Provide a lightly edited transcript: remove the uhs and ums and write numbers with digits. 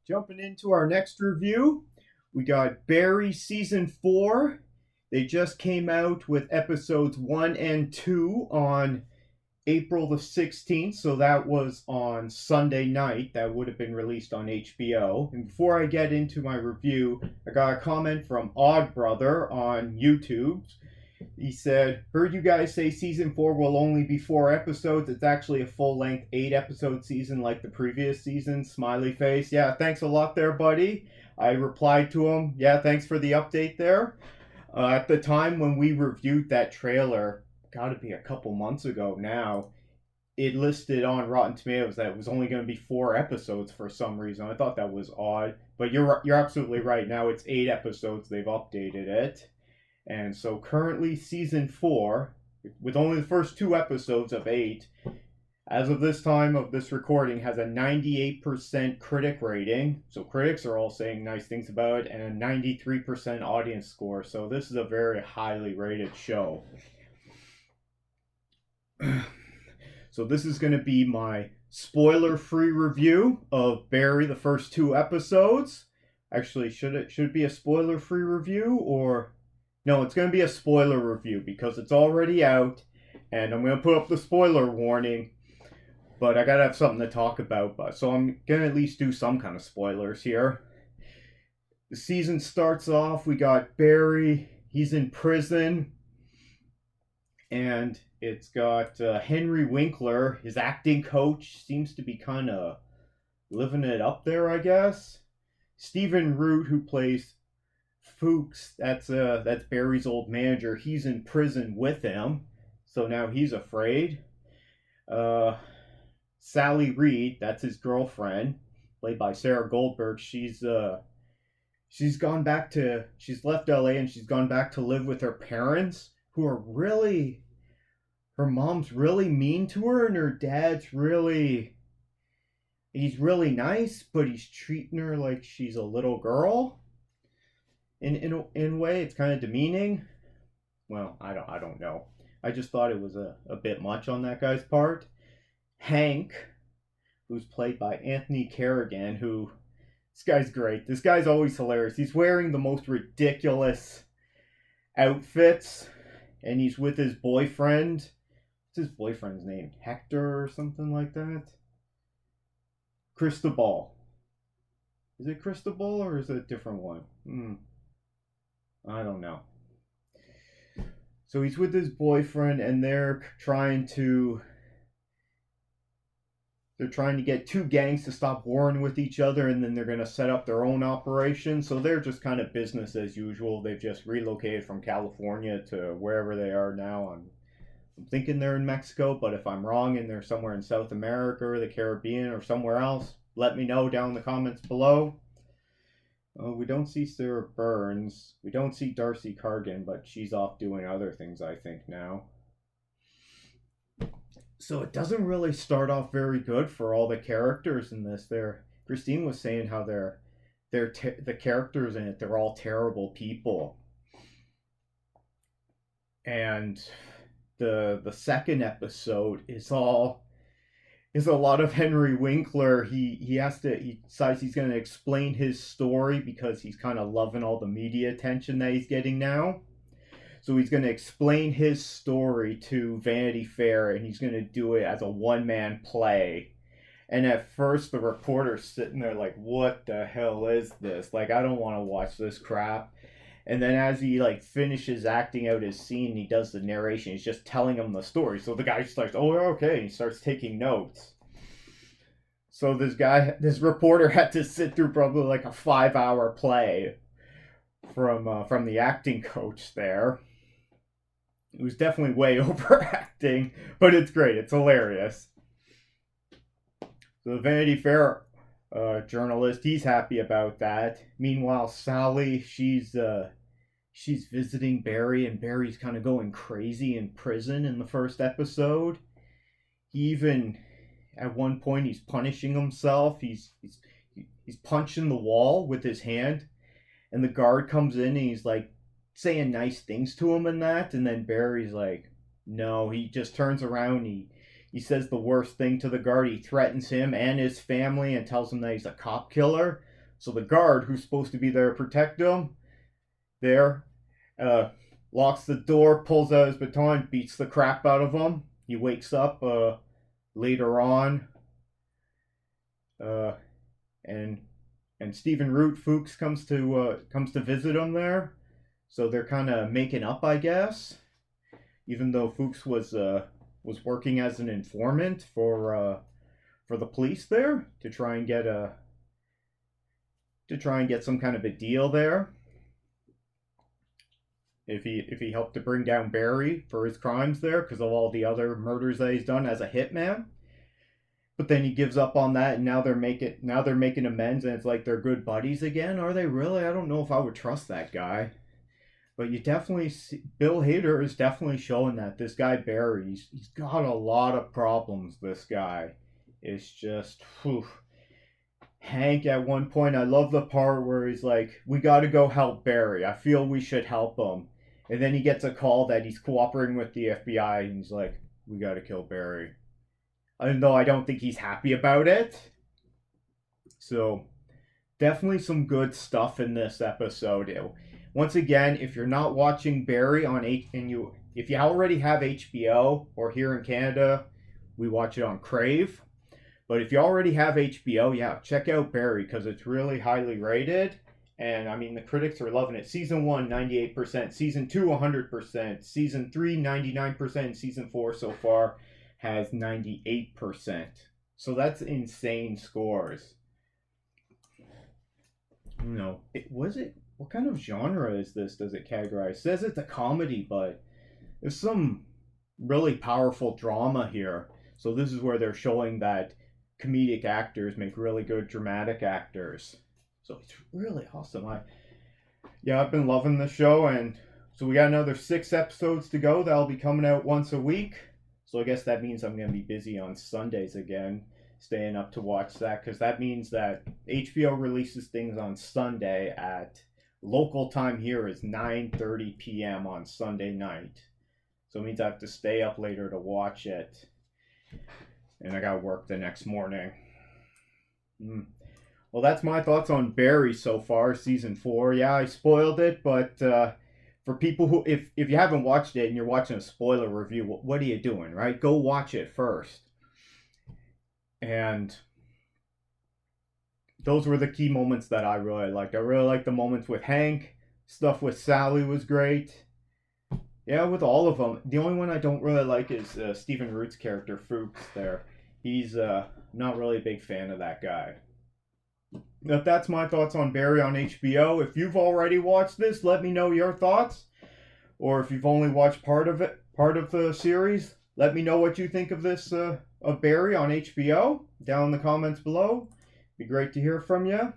Jumping into our next review, we got Barry Season 4. They just came out with episodes 1 and 2 on April the 16th, so that was on Sunday night. That would have been released on HBO. And before I get into my review, I got a comment from Odd Brother on YouTube. He said, "Heard you guys say season 4 will only be 4 episodes. It's actually a full-length 8-episode season like the previous season. Smiley face." Yeah, thanks a lot there, buddy. I replied to him, yeah, thanks for the update there. At the time when we reviewed that trailer, gotta be a couple months ago now, it listed on Rotten Tomatoes that it was only going to be 4 episodes for some reason. I thought that was odd. But you're absolutely right. Now it's 8 episodes. They've updated it. And so currently season 4, with only the first 2 episodes of 8, as of this time of this recording, has a 98% critic rating. So critics are all saying nice things about it, and a 93% audience score. So this is a very highly rated show. So this is going to be my spoiler-free review of Barry, the first 2 episodes. Actually, should it be a spoiler-free review, or... No, it's going to be a spoiler review because it's already out, and I'm going to put up the spoiler warning, but I got to have something to talk about, so I'm going to at least do some kind of spoilers here. The season starts off, we got Barry, he's in prison, and it's got Henry Winkler, his acting coach, seems to be kind of living it up there, I guess. Stephen Root, who plays Fuchs, that's Barry's old manager. He's in prison with him, so now he's afraid. Sally Reed, that's his girlfriend, played by Sarah Goldberg. She's left LA and she's gone back to live with her parents, who are really, her mom's really mean to her, and her dad's he's really nice, but he's treating her like she's a little girl. In a way, it's kind of demeaning. Well, I don't know. I just thought it was a bit much on that guy's part. Hank, who's played by Anthony Carrigan, this guy's great. This guy's always hilarious. He's wearing the most ridiculous outfits, and he's with his boyfriend. What's his boyfriend's name? Hector or something like that? Cristobal. Is it Cristobal or is it a different one? I don't know. So he's with his boyfriend, and they're trying to get 2 gangs to stop warring with each other, and then they're going to set up their own operation. So they're just kind of business as usual. They've just relocated from California to wherever they are now. I'm thinking they're in Mexico, but if I'm wrong and they're somewhere in South America or the Caribbean or somewhere else, let me know down in the comments below. We don't see Sarah Burns. We don't see Darcy Cargan, but she's off doing other things, I think, now. So it doesn't really start off very good for all the characters in this. Christine was saying how the characters in it, they're all terrible people. And the second episode is a lot of Henry Winkler. He decides he's going to explain his story because he's kind of loving all the media attention that he's getting now. So he's going to explain his story to Vanity Fair, and he's going to do it as a one-man play. And at first the reporter's sitting there like, what the hell is this? Like, I don't want to watch this crap. And then as he finishes acting out his scene, he does the narration. He's just telling him the story. So the guy starts, oh, okay. And he starts taking notes. So this reporter had to sit through probably like a 5-hour play from the acting coach there. It was definitely way overacting, but it's great. It's hilarious. So the Vanity Fair journalist, he's happy about that. Meanwhile, Sally, she's visiting Barry, and Barry's kind of going crazy in prison in the first episode. He even, at one point, he's punishing himself. He's punching the wall with his hand, and the guard comes in and he's like saying nice things to him and that, and then Barry's like, no, he just turns around, he says the worst thing to the guard. He threatens him and his family and tells him that he's a cop killer. So the guard, who's supposed to be there to protect him, there, uh, locks the door, pulls out his baton, beats the crap out of him. He wakes up later on, uh, and Stephen Root Fuchs comes to visit him there. So they're kind of making up, I guess. Even though Fuchs was working as an informant for the police there to try and get some kind of a deal there. If he helped to bring down Barry for his crimes there because of all the other murders that he's done as a hitman. But then he gives up on that, and now they're making amends, and it's like they're good buddies again. Are they really? I don't know if I would trust that guy. But you definitely see, Bill Hader is definitely showing that this guy Barry, he's got a lot of problems. This guy, it's just, whew. Hank at one point, I love the part where he's like, "We got to go help Barry. I feel we should help him." And then he gets a call that he's cooperating with the FBI, and he's like, "We got to kill Barry." Even though I don't think he's happy about it. So, definitely some good stuff in this episode. Once again, if you're not watching Barry on if you already have HBO, or here in Canada, we watch it on Crave. But if you already have HBO, yeah, check out Barry because it's really highly rated. And I mean, the critics are loving it. Season 1, 98%. Season 2, 100%. Season 3, 99%. And Season 4 so far has 98%. So that's insane scores. What kind of genre is this? Does it categorize? It says it's a comedy, but there's some really powerful drama here. So this is where they're showing that comedic actors make really good dramatic actors. So it's really awesome. I've been loving the show, and so we got another 6 episodes to go. That'll be coming out once a week. So I guess that means I'm going to be busy on Sundays again, staying up to watch that, because that means that HBO releases things on Sunday at local time here is 9:30 p.m. on Sunday night. So it means I have to stay up later to watch it. And I got to work the next morning. Well, that's my thoughts on Barry so far, Season 4. Yeah, I spoiled it, but for people who, if you haven't watched it and you're watching a spoiler review, what are you doing, right? Go watch it first. And those were the key moments that I really liked. I really liked the moments with Hank. Stuff with Sally was great. Yeah, with all of them. The only one I don't really like is Stephen Root's character, Fuchs, there. He's not really a big fan of that guy. But that's my thoughts on Barry on HBO. If you've already watched this, let me know your thoughts. Or if you've only watched part of the series, let me know what you think of this, of Barry on HBO, down in the comments below. Be great to hear from you.